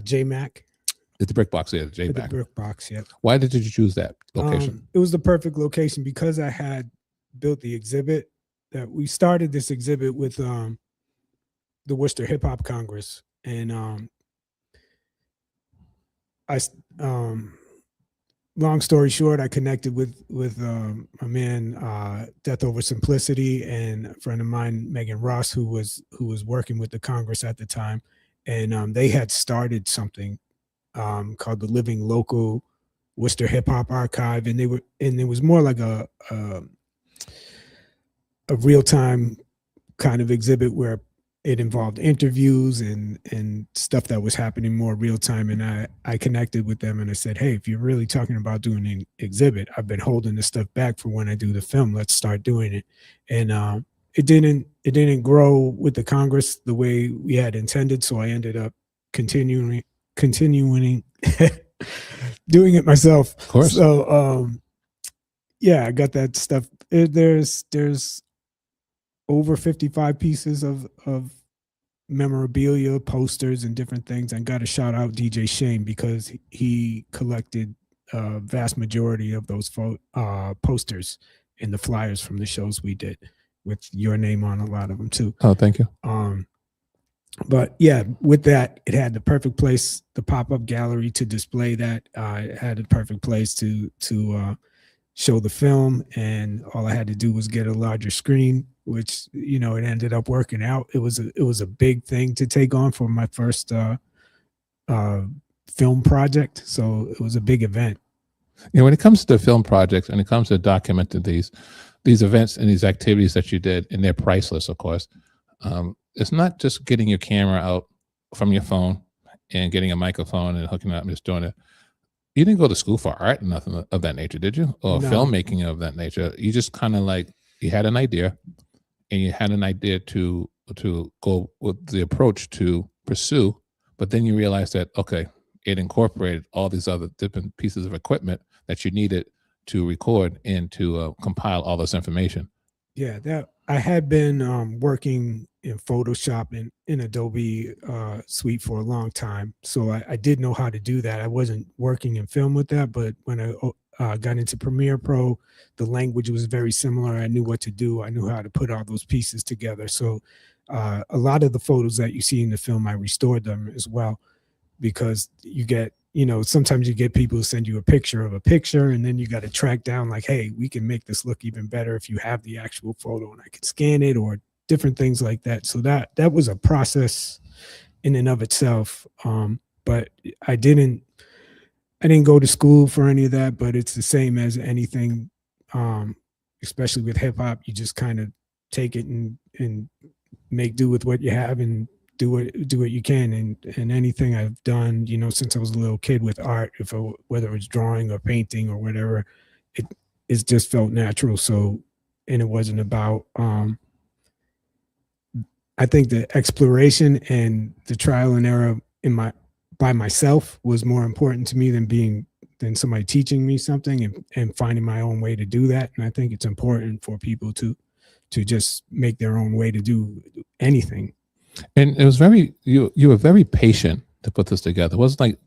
JMac. At the Brick Box, yeah, the At JMac. the Brick Box, yeah. Why did you choose that location? It was the perfect location because I had built the exhibit. That we started this exhibit with the Worcester Hip Hop Congress, and long story short, I connected with a man, Death Over Simplicity, and a friend of mine, Megan Ross, who was working with the Congress at the time, and they had started something called the Living Local Worcester Hip Hop Archive, and it was more like a real time kind of exhibit where it involved interviews and stuff that was happening more real time. And I connected with them and I said, hey, if you're really talking about doing an exhibit, I've been holding this stuff back for when I do the film. Let's start doing it. And it didn't grow with the Congress the way we had intended. So I ended up continuing doing it myself. Of course. So yeah, I got that stuff. There's over 55 pieces of memorabilia, posters, and different things. And got to shout out DJ Shane because he collected a vast majority of those posters and the flyers from the shows we did, with your name on a lot of them too. Oh, thank you. But yeah, with that, it had the perfect place, the pop-up gallery to display that. It had a perfect place to show the film, and all I had to do was get a larger screen, which it ended up working out. It was a big thing to take on for my first film project, so it was a big event. When it comes to film projects, when it comes to documenting these events and these activities that you did, and they're priceless, of course. It's not just getting your camera out from your phone and getting a microphone and hooking it up and just doing it. You didn't go to school for art and nothing of that nature, did you? Or No. filmmaking of that nature. You just kind of like, you had an idea, and you had an idea to go with the approach to pursue, but then you realize that, okay, it incorporated all these other different pieces of equipment that you needed to record and to compile all this information. Yeah, that I had been working in Photoshop and in Adobe Suite for a long time, so I did know how to do that. I wasn't working in film with that, but when I got into Premiere Pro, the language was very similar. I knew what to do. I knew how to put all those pieces together. So a lot of the photos that you see in the film, I restored them as well, because you get, sometimes you get people who send you a picture of a picture, and then you got to track down like, hey, we can make this look even better if you have the actual photo and I can scan it, or different things like that. So that was a process in and of itself. But I didn't go to school for any of that, but it's the same as anything, especially with hip hop. You just kind of take it and make do with what you have and do what you can. And anything I've done, since I was a little kid with art, whether it was drawing or painting or whatever, it's just felt natural. So, and it wasn't about, I think the exploration and the trial and error by myself was more important to me than somebody teaching me something and finding my own way to do that. And I think it's important for people to just make their own way to do anything. And it was you were very patient to put this together. It wasn't like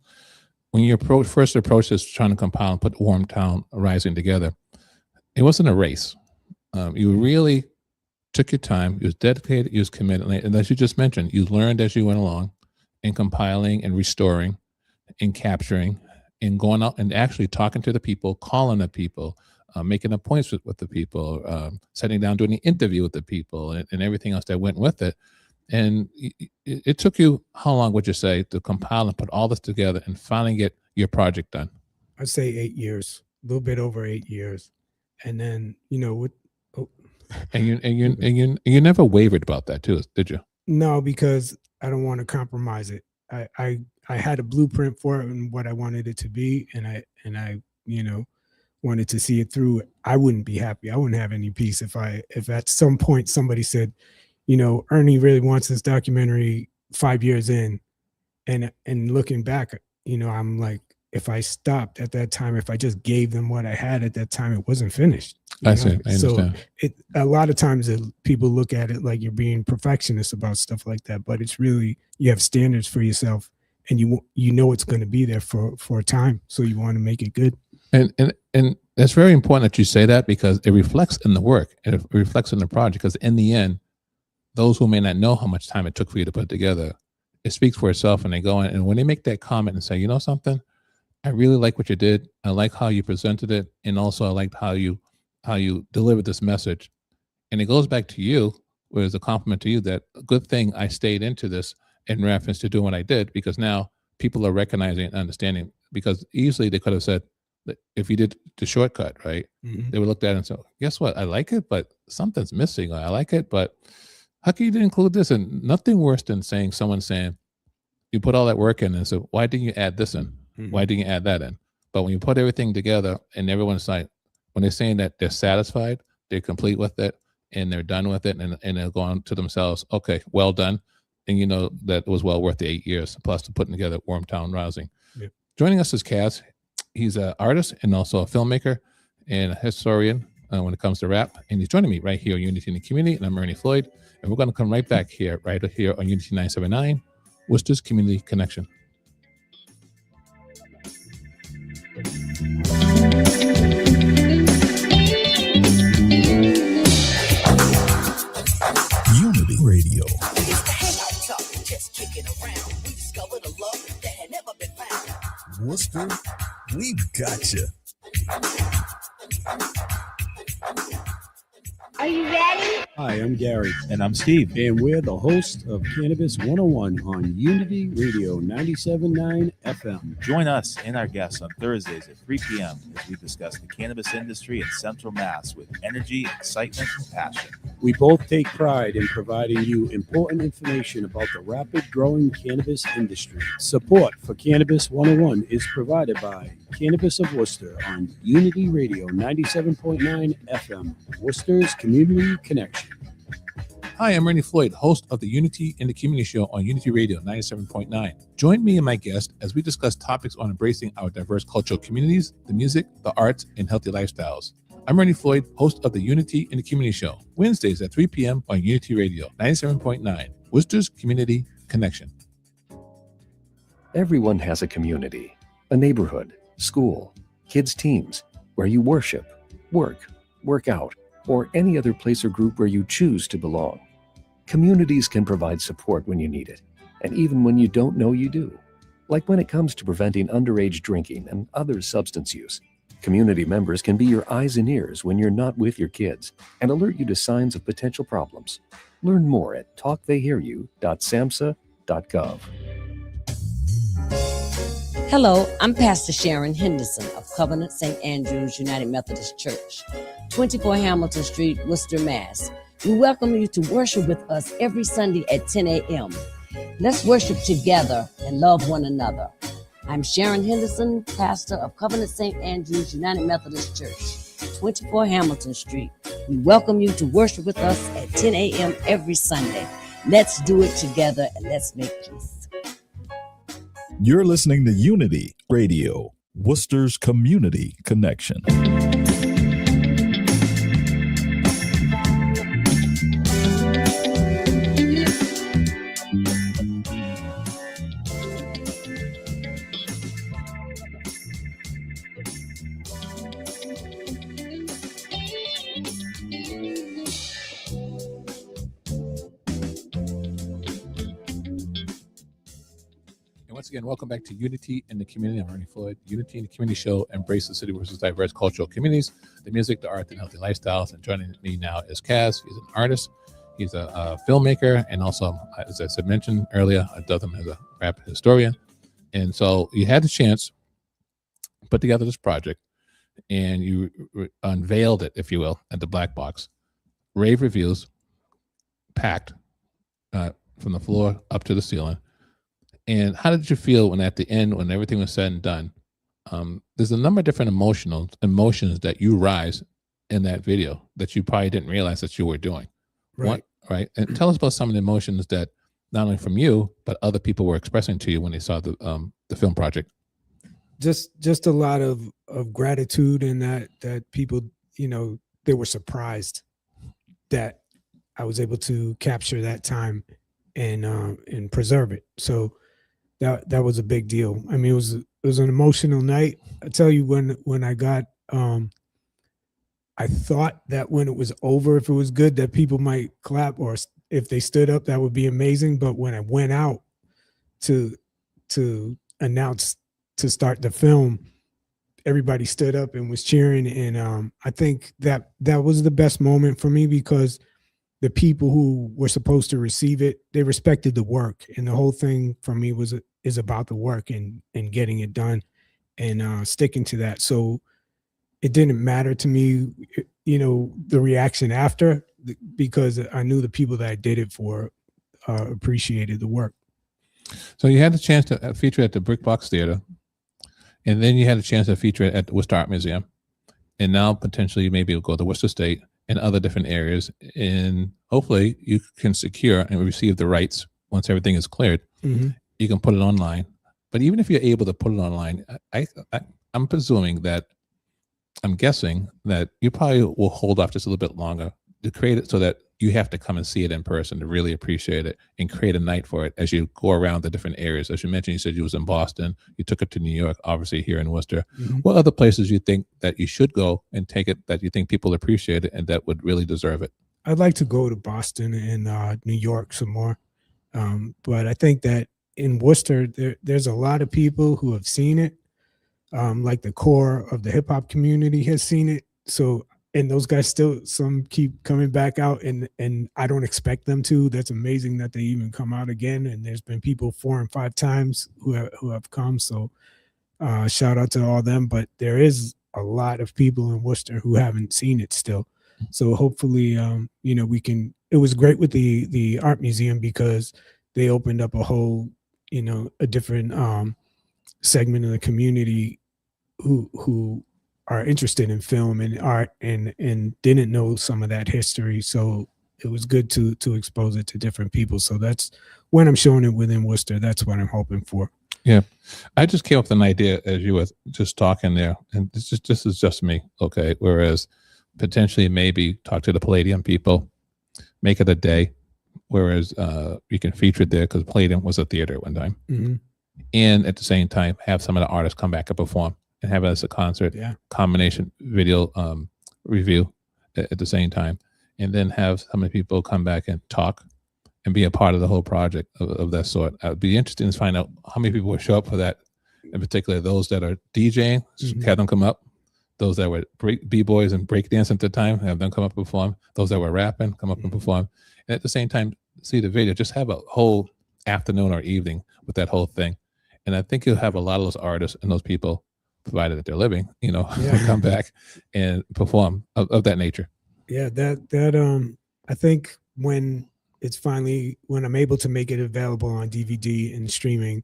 when you first approached this, trying to compile and put Wortown Rising together, it wasn't a race. You really took your time. You was dedicated. You was committed. And as you just mentioned, you learned as you went along in compiling and restoring and capturing and going out and actually talking to the people, calling the people, making appointments with the people, sitting down, doing an interview with the people and everything else that went with it. And it took you, how long would you say, to compile and put all this together and finally get your project done? I'd say 8 years, a little bit over 8 years. And then, and you never wavered about that too, did you? No, because I don't want to compromise it. I had a blueprint for it and what I wanted it to be, and I wanted to see it through. I wouldn't be happy. I wouldn't have any peace if at some point somebody said, Ernie really wants this documentary 5 years in, and looking back, I'm like, if I stopped at that time, if I just gave them what I had at that time, it wasn't finished. I see. I understand. So a lot of times people look at it like you're being perfectionist about stuff like that, but it's really, you have standards for yourself, and you know it's going to be there for a time, so you want to make it good. And it's very important that you say that, because it reflects in the work and it reflects in the project. Because in the end, those who may not know how much time it took for you to put it together, it speaks for itself. And they go in, and when they make that comment and say, you know something, I really like what you did. I like how you presented it, and also I liked how you delivered this message. And it goes back to you, where it's a compliment to you that a good thing I stayed into this in reference to doing what I did, because now people are recognizing and understanding. Because easily they could have said, if you did the shortcut, right? Mm-hmm. They would look at it and say, guess what? I like it, but something's missing. I like it, but how can you include this? And nothing worse than someone saying, you put all that work in, and so why didn't you add this in? Mm-hmm. Why didn't you add that in? But when you put everything together and everyone's like, when they're saying that they're satisfied, they're complete with it, and they're done with it, and they're going to themselves, okay, well done. And you know that it was well worth the 8 years, plus to putting together Wortown Rising. Yep. Joining us is Kaz. He's an artist and also a filmmaker and a historian when it comes to rap. And he's joining me right here on Unity in the Community. And I'm Ernie Floyd. And we're going to come right back here, right here on Unity 979, Worcester's Community Connection. Unity Radio. Worcester, we've got you. Are you ready? Hi, I'm Gary. And I'm Steve. And we're the host of Cannabis 101 on Unity Radio 97.9 FM. Join us and our guests on Thursdays at 3 p.m. as we discuss the cannabis industry in Central Mass with energy, excitement, and passion. We both take pride in providing you important information about the rapid growing cannabis industry. Support for Cannabis 101 is provided by Cannabis of Worcester on Unity Radio 97.9 FM, Worcester's Community Connection. Hi, I'm Ernie Floyd, host of the Unity in the Community Show on Unity Radio 97.9. Join me and my guest as we discuss topics on embracing our diverse cultural communities, the music, the arts, and healthy lifestyles. I'm Ernie Floyd, host of the Unity in the Community Show, Wednesdays at 3 p.m. on Unity Radio 97.9, Worcester's Community Connection. Everyone has a community, a neighborhood, school, kids' teams, where you worship, work out, or any other place or group where you choose to belong. Communities can provide support when you need it, and even when you don't know you do. Like when it comes to preventing underage drinking and other substance use. Community members can be your eyes and ears when you're not with your kids and alert you to signs of potential problems. Learn more at talktheyhearyou.samhsa.gov. Hello, I'm Pastor Sharon Henderson of Covenant St. Andrew's United Methodist Church, 24 Hamilton Street, Worcester, Mass. We welcome you to worship with us every Sunday at 10 a.m. Let's worship together and love one another. I'm Sharon Henderson, pastor of Covenant St. Andrew's United Methodist Church, 24 Hamilton Street. We welcome you to worship with us at 10 a.m. every Sunday. Let's do it together and let's make peace. You're listening to Unity Radio, Worcester's Community Connection. Once again, welcome back to Unity in the Community. I'm Ernie Floyd. Unity in the Community Show, embrace the city versus diverse cultural communities, the music, the art, and healthy lifestyles. And joining me now is Kaz. He's an artist. He's a filmmaker, and also, as I mentioned earlier, Dotham as a rap historian. And so you had the chance to put together this project, and you unveiled it, if you will, at the Black Box. Rave reviews, packed from the floor up to the ceiling. And how did you feel when at the end, when everything was said and done, there's a number of different emotions that you rise in that video that you probably didn't realize that you were doing. Right. Right. And tell us about some of the emotions that not only from you, but other people were expressing to you when they saw the film project. Just a lot of gratitude, and that people, they were surprised that I was able to capture that time and preserve it. So that was a big deal. I mean, it was an emotional night. I tell you, when I got, I thought that when it was over, if it was good, that people might clap, or if they stood up, that would be amazing. But when I went out to announce to start the film, everybody stood up and was cheering. And I think that was the best moment for me, because the people who were supposed to receive it, they respected the work. And the whole thing for me is about the work and getting it done and sticking to that. So it didn't matter to me, the reaction after, because I knew the people that I did it for appreciated the work. So you had the chance to feature at the Brick Box Theater, and then you had a chance to feature it at the Worcester Art Museum, and now potentially maybe you'll go to Worcester State and other different areas, and hopefully you can secure and receive the rights once everything is cleared. Mm-hmm. You can put it online. But even if you're able to put it online, I'm presuming that, I'm guessing that you probably will hold off just a little bit longer to create it, so that you have to come and see it in person to really appreciate it and create a night for it as you go around the different areas. As you mentioned, you said you was in Boston, you took it to New York, obviously here in Worcester. Mm-hmm. What other places you think that you should go and take it, that you think people appreciate it and that would really deserve it? I'd like to go to Boston and New York some more. But I think that in Worcester, there's a lot of people who have seen it. Like the core of the hip hop community has seen it. So, and those guys still, some keep coming back out, and I don't expect them to. That's amazing that they even come out again. And there's been people 4 and 5 times who have come. So shout out to all them. But there is a lot of people in Worcester who haven't seen it still. So hopefully, we can. It was great with the art museum, because they opened up a whole, a different segment of the community who are interested in film and art and didn't know some of that history. So it was good to expose it to different people. So that's when I'm showing it within Worcester. That's what I'm hoping for. Yeah, I just came up with an idea as you were just talking there, and this is just me, okay? Whereas potentially maybe talk to the Palladium people, make it a day, whereas you can feature it there because Palladium was a theater at one time, and at the same time have some of the artists come back and perform and have it as a concert combination video review at the same time, and then have some of the people come back and talk and be a part of the whole project of that sort. I'd be interested to find out how many people would show up for that, in particular those that are DJing, have them come up, those that were b-boys and breakdancing at the time, have them come up and perform, those that were rapping, come up and perform, and at the same time see the video, just have a whole afternoon or evening with that whole thing. And I think you'll have a lot of those artists and those people, provided that they're living, come back and perform of that nature. Yeah, that I think when I'm able to make it available on DVD and streaming,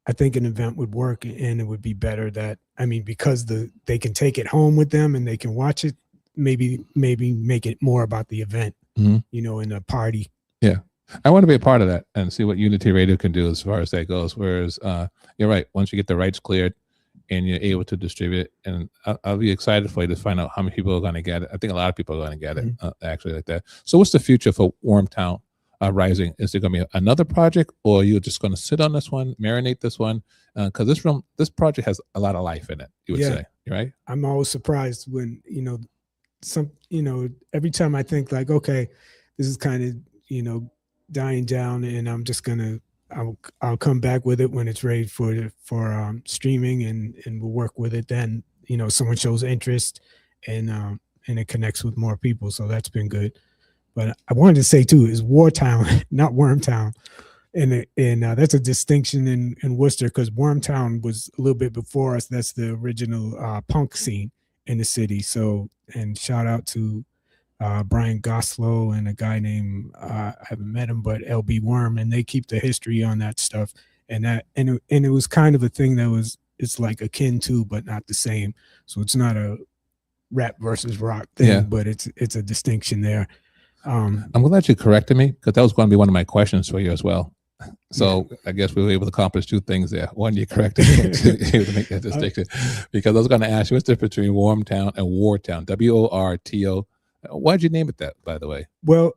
I think an event would work, and it would be better because they can take it home with them and they can watch it, maybe make it more about the event, in a party. Yeah. I want to be a part of that and see what Unity Radio can do as far as that goes. Whereas you're right, once you get the rights cleared and you're able to distribute it, and I'll be excited for you to find out how many people are going to get it. I think a lot of people are going to get it actually like that. So what's the future for Wortown Rising? Is there going to be another project, or you're just going to sit on this one, marinate this one? Because this project has a lot of life in it, you would say, right? I'm always surprised when, every time I think like, okay, this is kind of, dying down, and I'm just I'll come back with it when it's ready for streaming, and we'll work with it then. Someone shows interest, and it connects with more people, so that's been good. But I wanted to say too, is Wortown, not Wormtown, and that's a distinction in Worcester, because Wormtown was a little bit before us. That's the original punk scene in the city. So, and shout out to Brian Goslow and a guy named I haven't met him, but LB Worm, and they keep the history on that stuff. And it was kind of a thing that it's like akin to, but not the same. So it's not a rap versus rock thing, but it's a distinction there. I'm glad you corrected me, because that was going to be one of my questions for you as well. So I guess we were able to accomplish two things there. One, you corrected me to make that distinction, because I was going to ask you what's the difference between Wortown and Wortown, WORTO. Why'd you name it that, by the way? Well,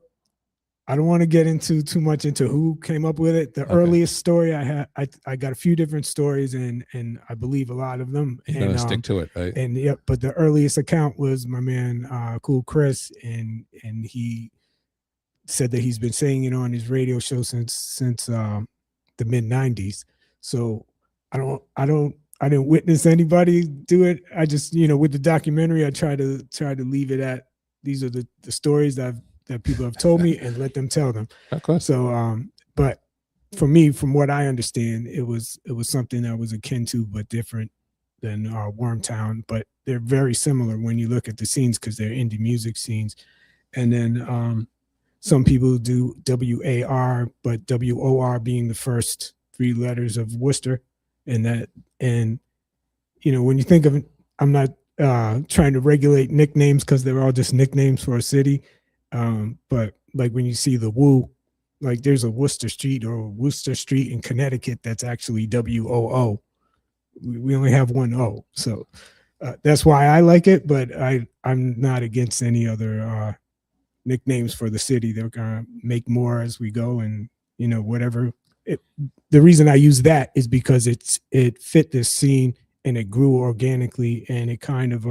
I don't want to get into too much into who came up with it. The earliest story I got a few different stories, and I believe a lot of them. You're gonna stick to it, right? And but the earliest account was my man Cool Chris, and he said that he's been saying it on his radio show since the mid '90s. So I didn't witness anybody do it. I just, with the documentary, I try to leave it at, these are the stories that people have told me, and let them tell them. Of course. So, but for me, from what I understand, it was something that was akin to, but different than Wormtown. But they're very similar when you look at the scenes, because they're indie music scenes. And then some people do WAR, but WOR being the first three letters of Worcester. And when you think of it, I'm not trying to regulate nicknames, because they're all just nicknames for a city. But like when you see the Woo, like there's a Worcester Street in Connecticut that's actually WOO. We only have one O. So that's why I like it, but I'm not against any other nicknames for the city. They're gonna make more as we go, and whatever. The reason I use that is because it fit this scene, and it grew organically, and it kind of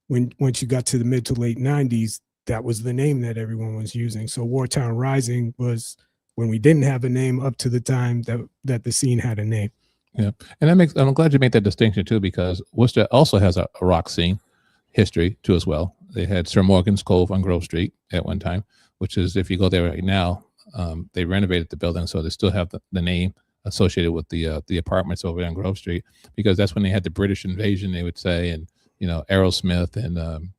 once you got to the mid to late 90s, that was the name that everyone was using. So Wortown Rising was when we didn't have a name, up to the time that the scene had a name. Yeah, and I'm glad you made that distinction too, because Worcester also has a rock scene history too as well. They had Sir Morgan's Cove on Grove Street at one time, which is, if you go there right now, they renovated the building, so they still have the name associated with the apartments over there on Grove Street, because that's when they had the British invasion, they would say, and Aerosmith and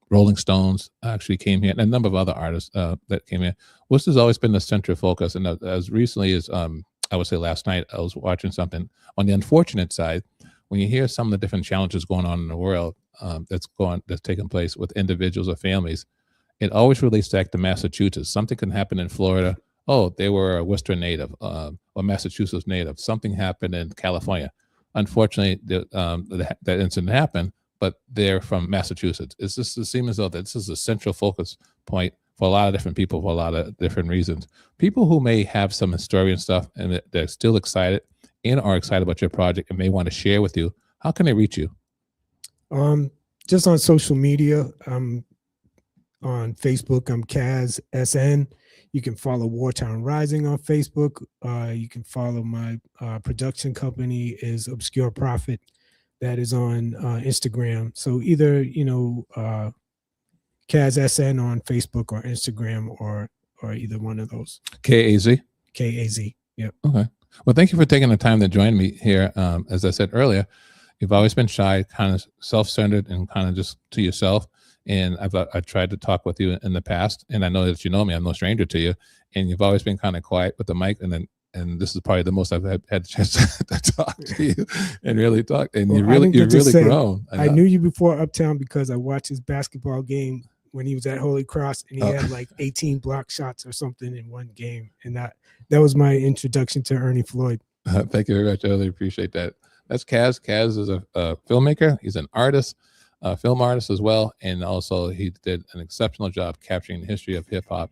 Rolling Stones actually came here, and a number of other artists that came here. Worcester's always been the central focus, and as recently as I would say last night, I was watching something on the unfortunate side. When you hear some of the different challenges going on in the world that's taking place with individuals or families, it always relates back to Massachusetts. Something can happen in Florida. Oh, they were a Worcester native or Massachusetts native. Something happened in California. Unfortunately, that incident happened, but they're from Massachusetts. It's just, it seems as though that this is a central focus point for a lot of different people for a lot of different reasons. People who may have some historian stuff and they're still excited and are excited about your project and may want to share with you, how can they reach you? Just on social media. On Facebook, I'm Kaz SN. You can follow Wortown Rising on Facebook. You can follow my production company is Obscure Prophet. That is on Instagram. So either, Kaz SN on Facebook or Instagram or either one of those. KAZ? KAZ. Yep. Okay. Well, thank you for taking the time to join me here. As I said earlier, you've always been shy, kind of self-centered and kind of just to yourself. And I tried to talk with you in the past, and I know that you know me. I'm no stranger to you, and you've always been kind of quiet with the mic. And this is probably the most I've had a chance to talk to you and really talk. And you've really grown. I knew you before Uptown because I watched his basketball game when he was at Holy Cross, and he had like 18 block shots or something in one game, and that was my introduction to Ernie Floyd. Thank you very much. I really appreciate that. That's Kaz. Kaz is a filmmaker. He's an artist. Film artist as well, and also he did an exceptional job capturing the history of hip-hop,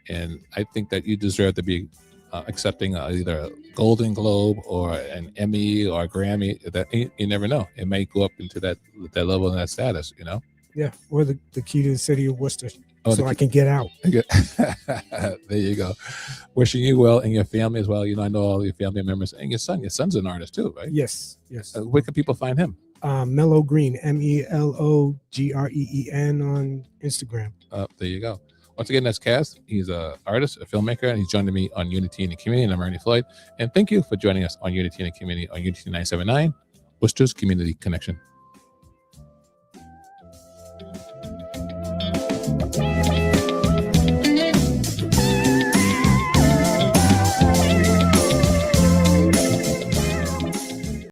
and I think that you deserve to be accepting either a Golden Globe or an Emmy or a Grammy. That you never know, it may go up into that level and that status, Yeah, or the key to the city of Worcester, so I can get out. There you go. Wishing you well and your family as well. I know all your family members and your son. Your son's an artist too, right? Yes. Where can people find him? Mellow Green, MELOGREEN on Instagram. There you go. Once again, that's Kaz. He's an artist, a filmmaker, and he's joining me on Unity in the Community. And I'm Ernie Floyd. And thank you for joining us on Unity in the Community on Unity 97.9, Worcester's Community Connection.